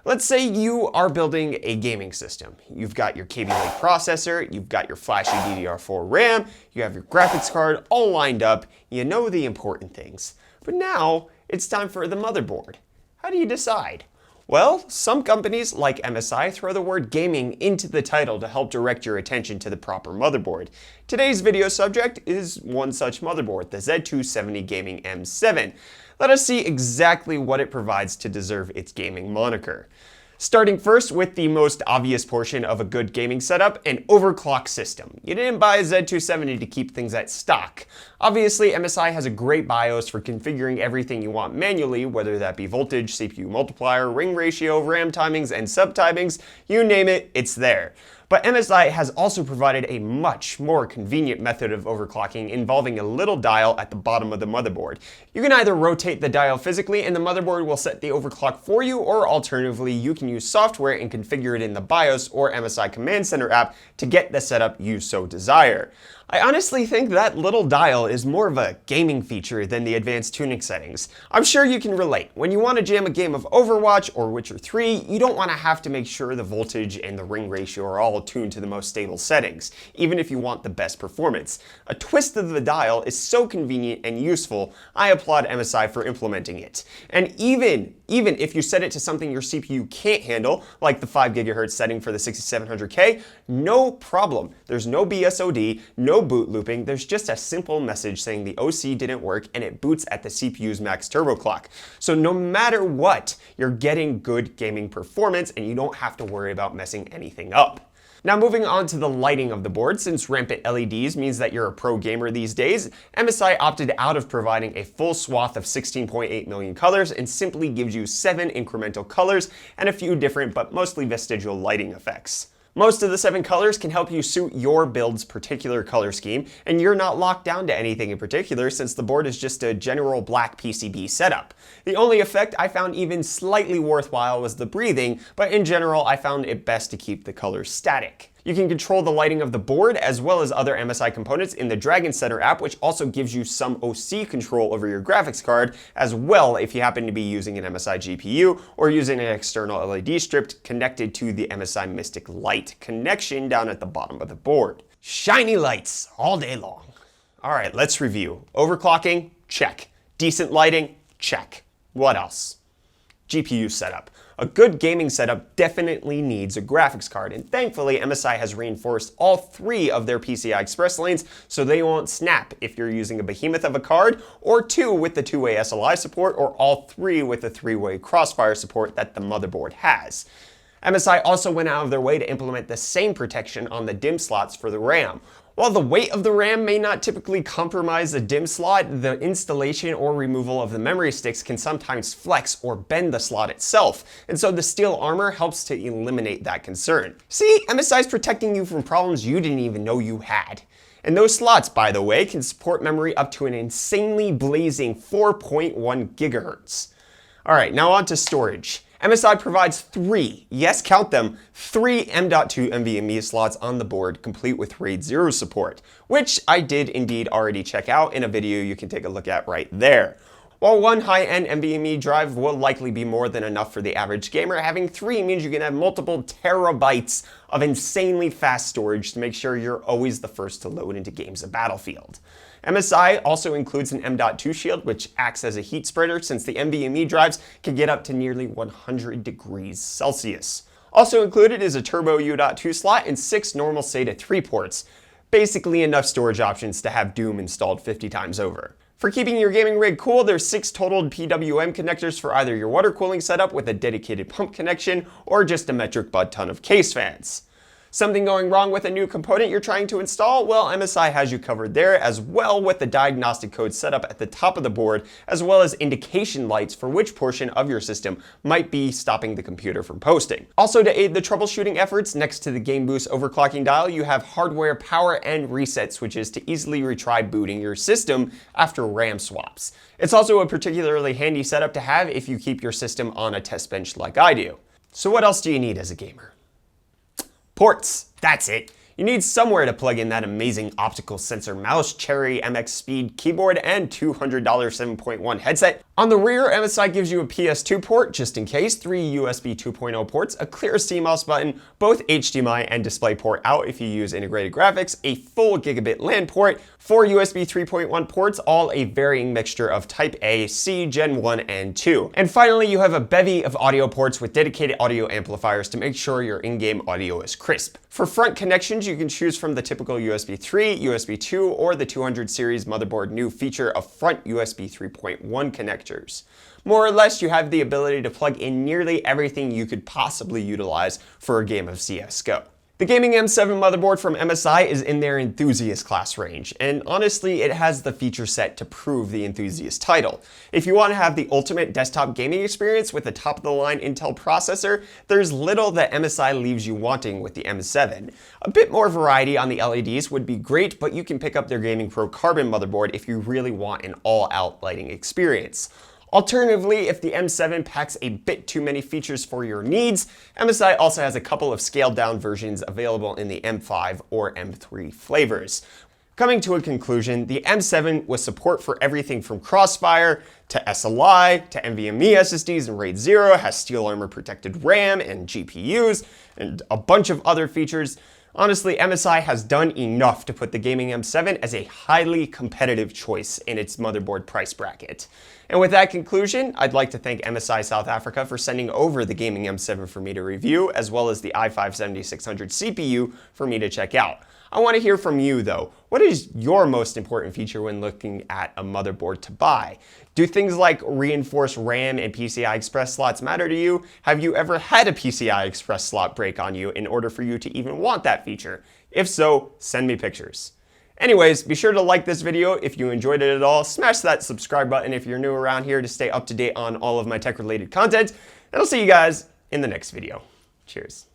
Let's say you are building a gaming system. You've got your Kaby Lake processor, you've got your flashy DDR4 RAM, you have your graphics card all lined up, you know the important things. But now it's time for the motherboard. How do you decide? Well, some companies like MSI throw the word gaming into the title to help direct your attention to the proper motherboard. Today's video subject is one such motherboard, the Z270 Gaming M7. Let us see exactly what it provides to deserve its gaming moniker. Starting first with the most obvious portion of a good gaming setup, an overclock system. You didn't buy a Z270 to keep things at stock. Obviously, MSI has a great BIOS for configuring everything you want manually, whether that be voltage, CPU multiplier, ring ratio, RAM timings, and sub timings, you name it, it's there. But MSI has also provided a much more convenient method of overclocking involving a little dial at the bottom of the motherboard. You can either rotate the dial physically and the motherboard will set the overclock for you, or alternatively you can use software and configure it in the BIOS or MSI Command Center app to get the setup you so desire. I honestly think that little dial is more of a gaming feature than the advanced tuning settings. I'm sure you can relate. When you want to jam a game of Overwatch or Witcher 3, you don't want to have to make sure the voltage and the ring ratio are all tuned to the most stable settings, even if you want the best performance. A twist of the dial is so convenient and useful, I applaud MSI for implementing it. And even if you set it to something your CPU can't handle, like the 5 GHz setting for the 6700K, no problem. There's no BSOD, no boot looping, there's just a simple message saying the OC didn't work and it boots at the CPU's max turbo clock. So no matter what, you're getting good gaming performance and you don't have to worry about messing anything up. Now moving on to the lighting of the board, since rampant LEDs means that you're a pro gamer these days, MSI opted out of providing a full swath of 16.8 million colors and simply gives you 7 incremental colors and a few different but mostly vestigial lighting effects. Most of the 7 colors can help you suit your build's particular color scheme, and you're not locked down to anything in particular since the board is just a general black PCB setup. The only effect I found even slightly worthwhile was the breathing, but in general I found it best to keep the colors static. You can control the lighting of the board as well as other MSI components in the Dragon Center app, which also gives you some OC control over your graphics card as well if you happen to be using an MSI GPU or using an external LED strip connected to the MSI Mystic Light connection down at the bottom of the board. Shiny lights all day long. All right, let's review. Overclocking, check. Decent lighting, check. What else? GPU setup. A good gaming setup definitely needs a graphics card, and thankfully MSI has reinforced all 3 of their PCI Express lanes so they won't snap if you're using a behemoth of a card, or 2 with the 2-way SLI support, or all 3 with the 3-way crossfire support that the motherboard has. MSI also went out of their way to implement the same protection on the DIMM slots for the RAM. While the weight of the RAM may not typically compromise the DIMM slot, the installation or removal of the memory sticks can sometimes flex or bend the slot itself, and so the steel armor helps to eliminate that concern. See, MSI is protecting you from problems you didn't even know you had. And those slots, by the way, can support memory up to an insanely blazing 4.1 GHz. Alright, now on to storage. MSI provides 3, yes count them, 3 M.2 NVMe slots on the board complete with RAID 0 support, which I did indeed already check out in a video you can take a look at right there. While one high-end NVMe drive will likely be more than enough for the average gamer, having 3 means you can have multiple terabytes of insanely fast storage to make sure you're always the first to load into games of Battlefield. MSI also includes an M.2 shield, which acts as a heat spreader since the NVMe drives can get up to nearly 100 degrees Celsius. Also included is a turbo U.2 slot and 6 normal SATA 3 ports. Basically enough storage options to have Doom installed 50 times over. For keeping your gaming rig cool, there's 6 total PWM connectors for either your water cooling setup with a dedicated pump connection or just a metric butt ton of case fans. Something going wrong with a new component you're trying to install? Well, MSI has you covered there, as well with the diagnostic code set up at the top of the board, as well as indication lights for which portion of your system might be stopping the computer from posting. Also, to aid the troubleshooting efforts, next to the Game Boost overclocking dial, you have hardware power and reset switches to easily retry booting your system after RAM swaps. It's also a particularly handy setup to have if you keep your system on a test bench like I do. So what else do you need as a gamer? Ports, that's it. You need somewhere to plug in that amazing optical sensor mouse, Cherry MX Speed keyboard, and $200 7.1 headset. On the rear, MSI gives you a PS2 port, just in case, 3 USB 2.0 ports, a clear CMOS button, both HDMI and DisplayPort out if you use integrated graphics, a full gigabit LAN port, 4 USB 3.1 ports, all a varying mixture of Type A, C, Gen 1, and 2. And finally, you have a bevy of audio ports with dedicated audio amplifiers to make sure your in-game audio is crisp. For front connections, you can choose from the typical USB 3, USB 2, or the 200 series motherboard new feature of front USB 3.1 connectors. More or less, you have the ability to plug in nearly everything you could possibly utilize for a game of CSGO. The Gaming M7 motherboard from MSI is in their enthusiast class range, and honestly, it has the feature set to prove the enthusiast title. If you want to have the ultimate desktop gaming experience with a top-of-the-line Intel processor, there's little that MSI leaves you wanting with the M7. A bit more variety on the LEDs would be great, but you can pick up their Gaming Pro Carbon motherboard if you really want an all-out lighting experience. Alternatively, if the M7 packs a bit too many features for your needs, MSI also has a couple of scaled down versions available in the M5 or M3 flavors. Coming to a conclusion, the M7 with support for everything from Crossfire to SLI to NVMe SSDs and RAID 0 has steel armor protected RAM and GPUs and a bunch of other features. Honestly, MSI has done enough to put the Gaming M7 as a highly competitive choice in its motherboard price bracket. And with that conclusion, I'd like to thank MSI South Africa for sending over the Gaming M7 for me to review, as well as the i5 7600 CPU for me to check out. I want to hear from you though. What is your most important feature when looking at a motherboard to buy? Do things like reinforced RAM and PCI Express slots matter to you? Have you ever had a PCI Express slot break on you in order for you to even want that feature? If so, send me pictures. Anyways, be sure to like this video if you enjoyed it at all. Smash that subscribe button if you're new around here to stay up to date on all of my tech related content. And I'll see you guys in the next video. Cheers.